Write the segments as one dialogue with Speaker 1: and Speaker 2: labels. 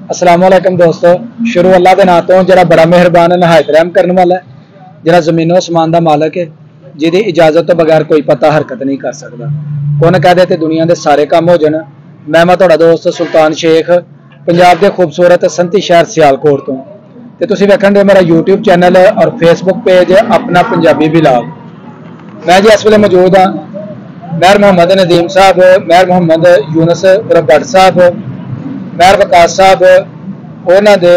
Speaker 1: अस्सलाम वालेकुम दोस्तों। शुरू अल्लाह के नाम तो जरा बड़ा मेहरबान है, नहायत रहम करने वाला है, जरा जमीनो आसमान का मालक है, जिहदी इजाजत तो बगैर कोई पता हरकत नहीं कर सकता। कौन कह दे ते दुनिया के सारे काम हो जान। मैं तुहाडा दोस्त सुल्तान शेख, पंजाब के खूबसूरत संती शहर सियालकोट तो। ते तुसीं वेखण दे मेरा यूट्यूब चैनल और फेसबुक पेज अपना पंजाबी व्लॉग। मैं जी इस वेले मौजूद हाँ मेहर मोहम्मद नदीम साहब, मेहर मोहम्मद यूनस भट्ट साहब, मेहर वकास साहब उन्होंने दे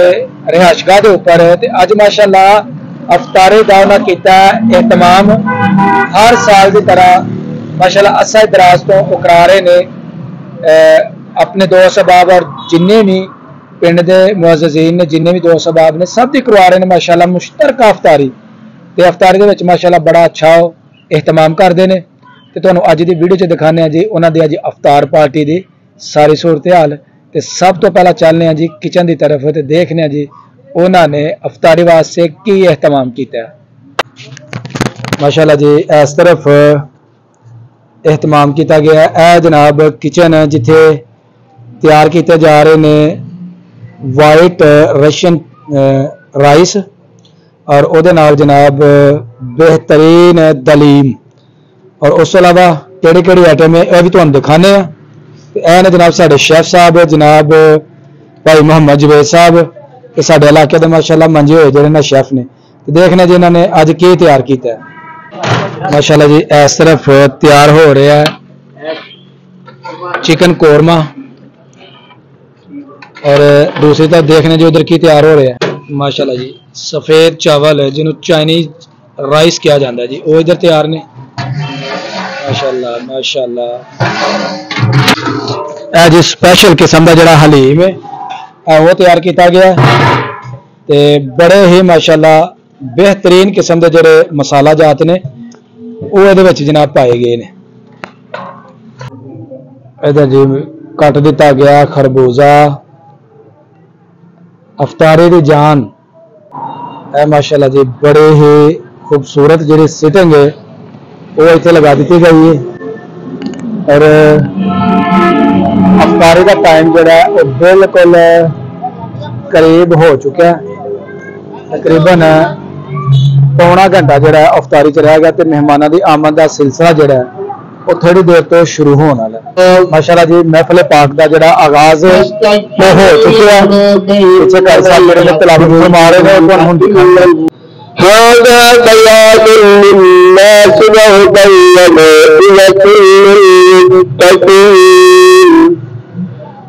Speaker 1: रिहायशगाह के उपर। अज माशाअल्लाह अफतारी का उन्हें किया एहतमाम। हर साल की तरह माशाअल्लाह असा दराज तो उकरा रहे ने अपने दोस्त अहबाब और जिन्ने भी पिंड के मुअज़्ज़िज़ीन ने, जिन्ने भी दोस्त अहबाब ने, सब की करवा रहे हैं माशाअल्लाह मुश्तरका अफतारी। तो अफतारी के विच माशाअल्लाह बड़ा अच्छा एहतमाम करते हैं। तो तुहानूं अज की वीडियो च दिखाने जी उन्होंने अज अफतार पार्टी की सारी सूरत हाल। तो सब तो पहला चलने जी किचन की तरफ, तो देखने जी उन्होंने अफतारी वास्ते की एहतमाम किया। माशाअल्लाह जी इस तरफ एहतमाम किया गया है। जनाब किचन जिथे तैयार किए जा रहे हैं वाइट रशियन राइस और उहदे नाल जनाब बेहतरीन दलीम, और उस अलावा केड़ी केड़ी आइटम है यह भी तुहानूं दिखाने। ए ने जनाब साडे शेफ साहब जनाब भाई मोहम्मद जवेद साहब, ते साडे इलाके दे माशाअल्लाह मंजे होए जिहड़े ना शेफ ने। तो देखने जी इन्होंने अज की तैयार किया है। माशाअल्लाह जी इस तरफ तैयार हो रहा है चिकन कोरमा, और दूसरी तरफ देखने जी उधर की तैयार हो रहा है माशाअल्लाह जी सफेद चावल जिन्होंने चाइनीज राइस किया जाता है जी, वो इधर तैयार ने। माशाअल्लाह माशाअल्लाह जी स्पेशल किस्म का जड़ा हलीम है वो तैयार किया गया। तो बड़े ही माशाअल्लाह बेहतरीन किस्म के जोड़े मसाला जात ने वो ये जनाब पाए गए ने। इधर जी कट दिता गया खरबूजा, अफतारी की जान है माशाअल्लाह जी। बड़े ही खूबसूरत जी सिटिंग है वो इतने लगा दी गई है। और अफतारी का टाइम जो है वो बिल्कुल करीब हो चुका है, तकरीबन पौना घंटा जो है अफतारी च रह गया। तो मेहमानों की आमद का सिलसिला जो है वो थोड़ी देर तो शुरू होने वाला है। माशाअल्लाह जी महफिल पाक का जो आगाज हो चुका है। पीछे कर साहब तलावत फरमा रहे हैं, हम दिखाएंगे।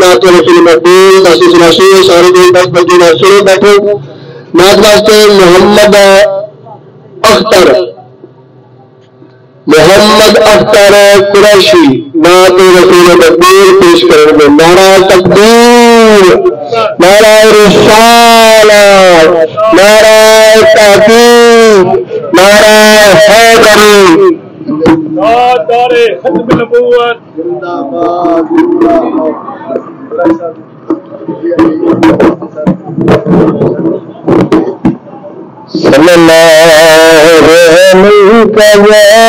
Speaker 2: नाते रसूल मकबूल नाते सुनाशी सारे दिन 10 बजे ना सुनो बैठो। नात वास्ते मोहम्मद अख्तर कुरैशी नाते रसूल मकबूल पेश करेंगे। नारा तकबीर, नारा रिसालत, नारा तहकीक, नारा हैदरी, नारे खत्म नबूवत जिंदाबाद जिंदाबाद। सल्लल्लाहु अलैहि या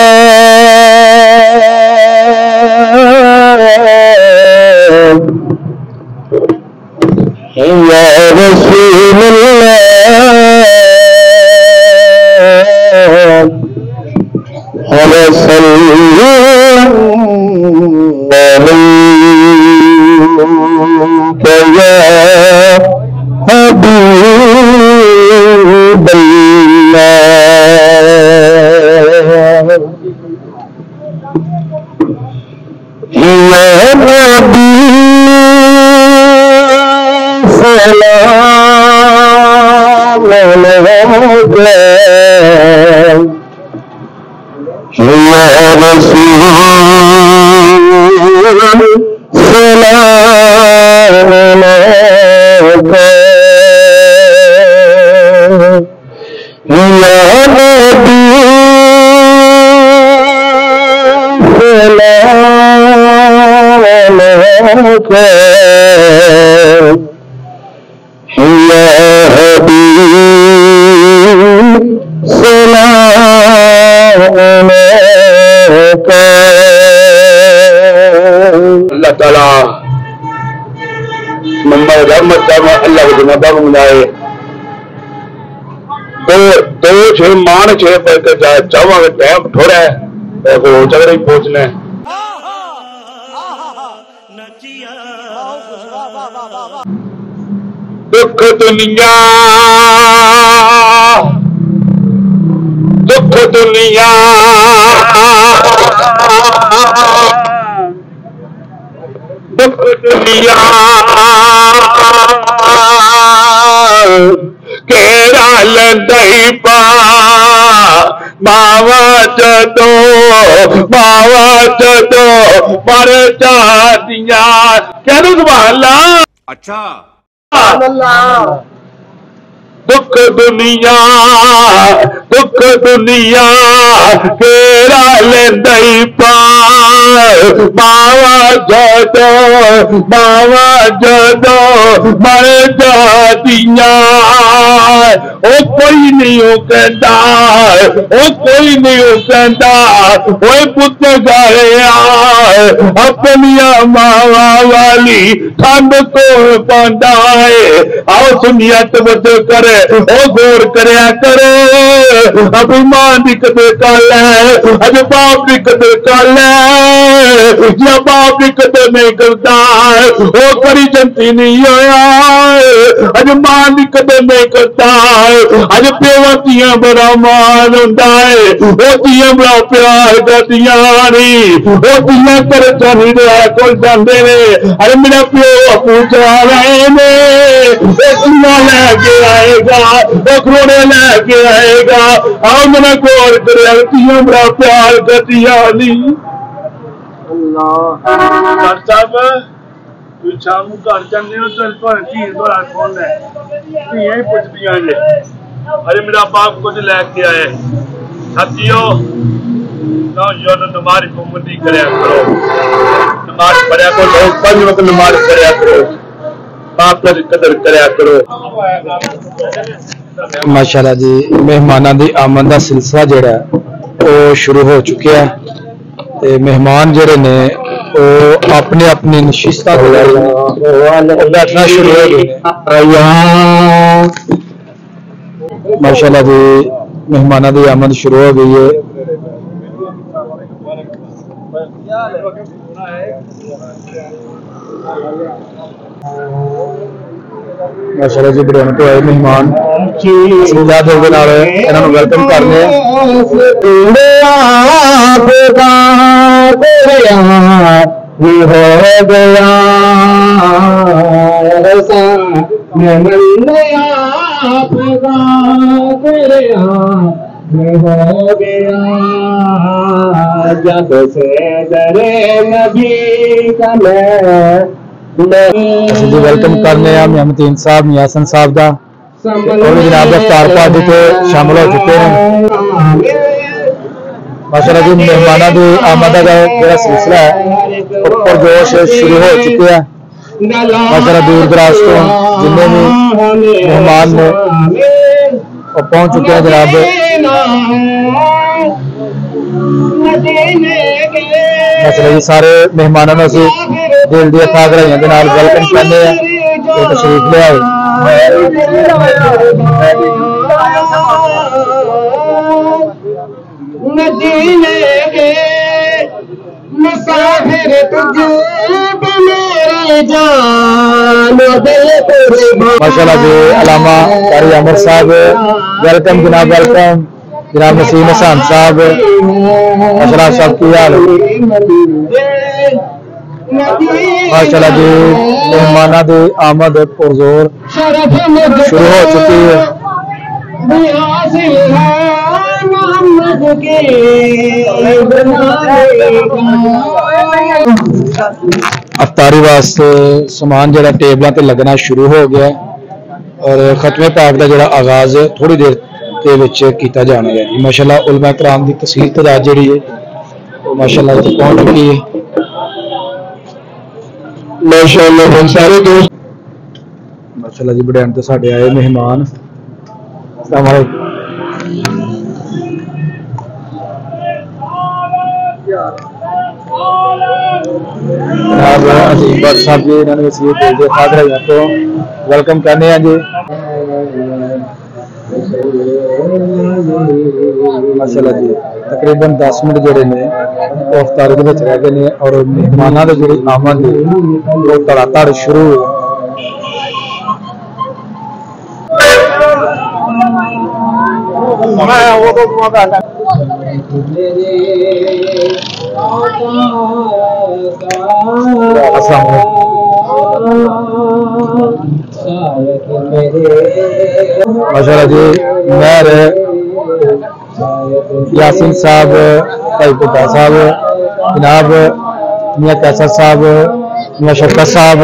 Speaker 2: के या हबीब सलाम अलैका। अल्लाह ताला नंबर रहमत का अल्लाह के जनाबा को मिलाए। दो छे मान छे पर चाहवांगे टाइम थोड़ा है हो चल रही पहुंचना है। दुख दुनिया दुख दुनिया दुख दुनिया केरा लंदई पा मावा जदो मर जादिया कह दो सुभान अल्लाह।
Speaker 3: अच्छा
Speaker 2: दुख दुनिया केरा लेंदई पा मावा जदो मर जादिया ओ कोई नहीं हो कहता कोई नहीं हो कहता ओए पुत गए अपनिया मावा वाली ठंड को पांदा है। आओ सुनियत बद करे ओ गौर करया करो अभिमान दी कदर कर ले अज बाप दी कदर कर ले या बाप दी कदर नहीं करता वो करी जनती नहीं होया अज मां दी कदर नहीं करता अज प्यों दियां बड़ा मान होंदा है वो दियां बड़ा प्यार करदियां नहीं वो दियां कर चली रहा कोल जांदे ने अरे मेरा प्यो अपू चला रहे ने लेके आएगा वो खरोड़े लेके आएगा। आओ मेरा गौर करे बड़ा प्यार करदिया नहीं।
Speaker 4: डॉक्टर साहब तू शाम को घर जाने हो तो धी थोड़ा फोन है धियां ही पुछदियां जे अरे मेरा बाप कुछ लेके आए साथियों ना यो नमाज पाबंदी करया करो नमाज पढ़या करो 5 वक्त नमाज पढ़या करो बाप की कदर करया करो।
Speaker 1: माशाल्लाह जी मेहमानां दी आमद दा सिलसिला जेड़ा वो शुरू हो चुका है ते मेहमान जेड़े ने वो अपनी अपनी नशिस्तां ते बैठना शुरू हो गए। माशाल्लाह जी मेहमानां दी आमद शुरू हो गई है। माशाल्लाह जी बड़े तो आए मेहमान इन्होंने वेलकम करने
Speaker 2: जब से दरे नबी का
Speaker 1: जी वेलकम करने मोहम्मदीन साहब मियासन साहब का और जनाब अफ्तार पार्टी के शामिल हो चुके हैं। माशाल्लाह जी मेहमानों की आमद का जो सिलसिला है ऊपर जोश शुरू हो चुके हैं। माशाल्लाह दूर दराज तो जिन्ने भी मेहमान ने पहुंच चुके हैं जनाब। माशाल्लाह जी सारे मेहमानों ने असी दिल दी अथाह गहराइयां दे नाल वेलकम करने हैं तो तशरीफ ले आए।
Speaker 2: मदीने के मुसाफिर तुझे मेरी जान दे तेरे।
Speaker 1: माशाल्लाह जी अलामा कारी अमर साहब वेलकम जनाब वेलकम जनाब नसीम हसन साहब माशाल्लाह सब की हाल। माशाल्लाह जी मेहमाना की आमद पुरजोर शुरू हो चुकी है। अफ्तारी वास्ते समान जरा टेबलों ते लगना शुरू हो गया और खत्मे पाक का जरा आगाज थोड़ी देर के विच कीता जाना है। माशाल्लाह उलमा कराम की तस्वीर तादाद जी है माशाल्लाह पहुंच चुकी है।
Speaker 2: माशाअल्लाह सारे दोस्त
Speaker 1: माशाअल्लाह जी बड़े तो साढ़े आए मेहमान। अस्सलाम वालेकुम। जनाब अजीम भट्ट साहब जी इन्होंने वसीयत दे दी खादरा तो वेलकम करने हैं जी। माशाअल्लाह जी तकरीबन 10 मिनट जोड़े ने वो अफ्तारी के रह गए हैं और मेहमानों की जी आमद है वो धड़ाधड़ शुरू हुई। माशाअल्लाह जी मेहर यासीन साहब भाई भुट्टा साहब जनाब मियां कैसर साहब मियां शफकत साहब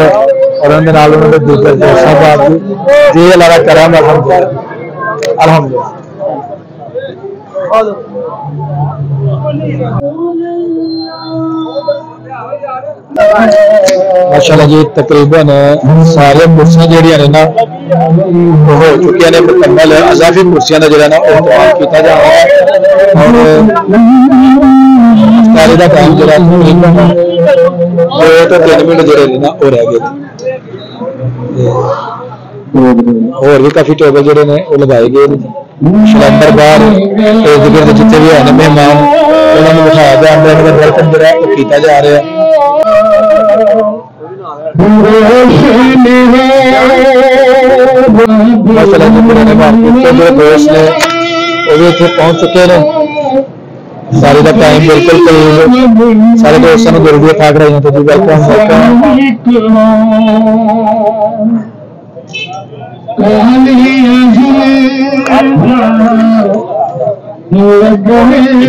Speaker 1: और उन्होंने दूसरे दोस्त साहब जी अल्लाह का करम अल्हम्दुलिल्लाह अल्हम्दुलिल्लाह। माशाअल्लाह जी तकरीबन सारे कुर्सियां जड़ियां ने ना हो चुकी ने मुकम्मल अजाफी कुर्सियां का जो ना इस्तेमाल किया जा रहा है और अफ्तारी का टाइम जो 2 तो 3 मिनट जो ना वो रह गए और भी काफी टेबल जोड़े ने वो लगाए गए अंदर बाहर जितने भी है मेहमान उन्होंने बिठाया गया अंदर वेलकम जो किया जा रहा है। माशाअल्लाह जी पुराने मार्केट के जो दोस्त ने वो भी इतने पहुंच चुके हैं। सारे का टाइम बिल्कुल करीब सारे दोस्तों को जरूरी खाक रही तो जी वेलकम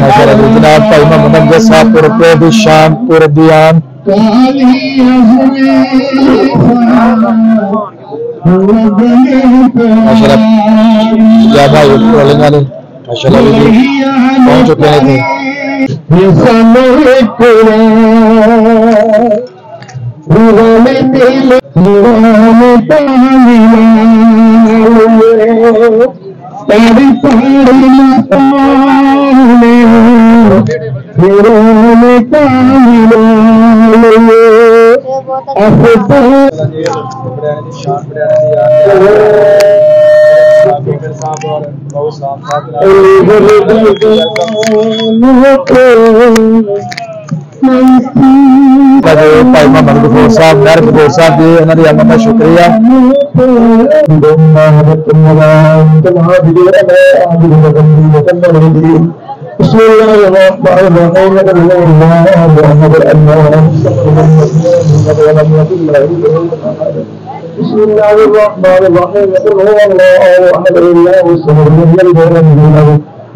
Speaker 1: माशाअल्लाह जी जनाब भाई मोहम्मद अमजद साहब पुरपे भी शामपुर दियान माशाअल्लाह या भाई ट्रोलिंग वाले माशाअल्लाह भी पहुंच चुके हैं भाई मोहम्मद गफूर साहब मेहर गफूर साहब जी उन्होंने अमन का शुक्रिया।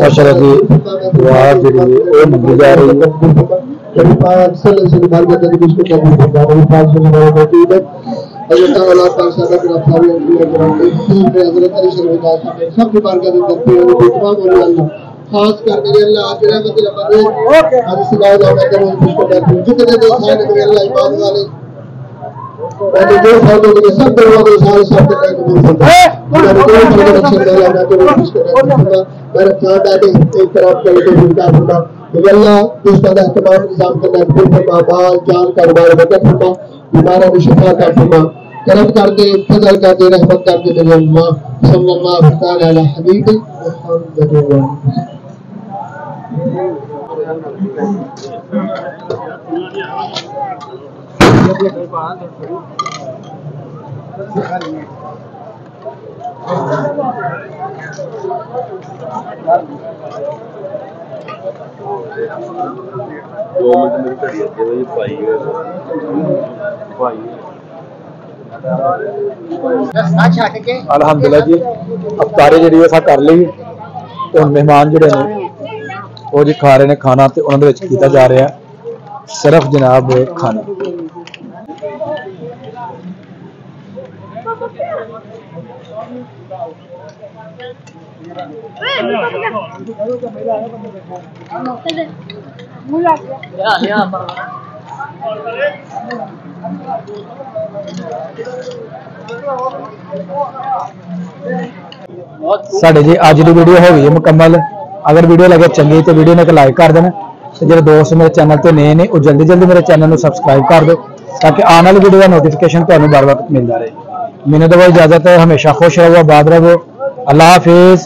Speaker 1: माशाअल्लाह जी दुआ जी वो मंगी जा रही है।
Speaker 2: खास करके अल्लाह आखिर में तेरा बंदे आज सिलाओ जाओ कर उसको करते जितने दोस्त हैं तेरे अल्लाह इबादत वाले और जो फायदे के सब दरवाजे सारे सब के कबूल करता है मेरे दो बड़े अच्छे अल्लाह मैं तो उसको करता मेरे साथ आके एक तरफ चल के उनका होगा अल्लाह इस तरह तमाम इंतजाम करना फिर बाल जान कारोबार बरकत फरमा बीमारों में शिफा का फरमा करम कर दे फजल कर दे रहमत कर दे मेरे अल्लाह सल्लल्लाहु तआला अलैहि हबीब मुहम्मद
Speaker 1: अल्हम्दुलिल्लाह जी अफ्तारी जी असा कर ली तो मेहमान जोड़े ने ਉਹ ਜੀ ਖਾ ਰਹੇ ਨੇ ਖਾਣਾ ਤੇ ਉਹਨਾਂ ਦੇ ਵਿੱਚ ਕੀਤਾ ਜਾ ਰਿਹਾ ਸਿਰਫ ਜਨਾਬ ਖਾਣਾ। साढ़े जी अज की वीडियो हो गई है मुकम्मल। अगर वीडियो लगे चंगी तो वीडियो ने एक लाइक कर देना तो जो दोस्त मेरे चैनल पर नए ने वो जल्दी जल्दी मेरे चैनल को सबसक्राइब कर दो ताकि आने वाली वीडियो का नोटिफिकेशन तुम्हें बार बार मिलता रहे। मैंने दो इजाजत है, हमेशा खुश रहो, आबाद रहो। अल्लाह हाफिज।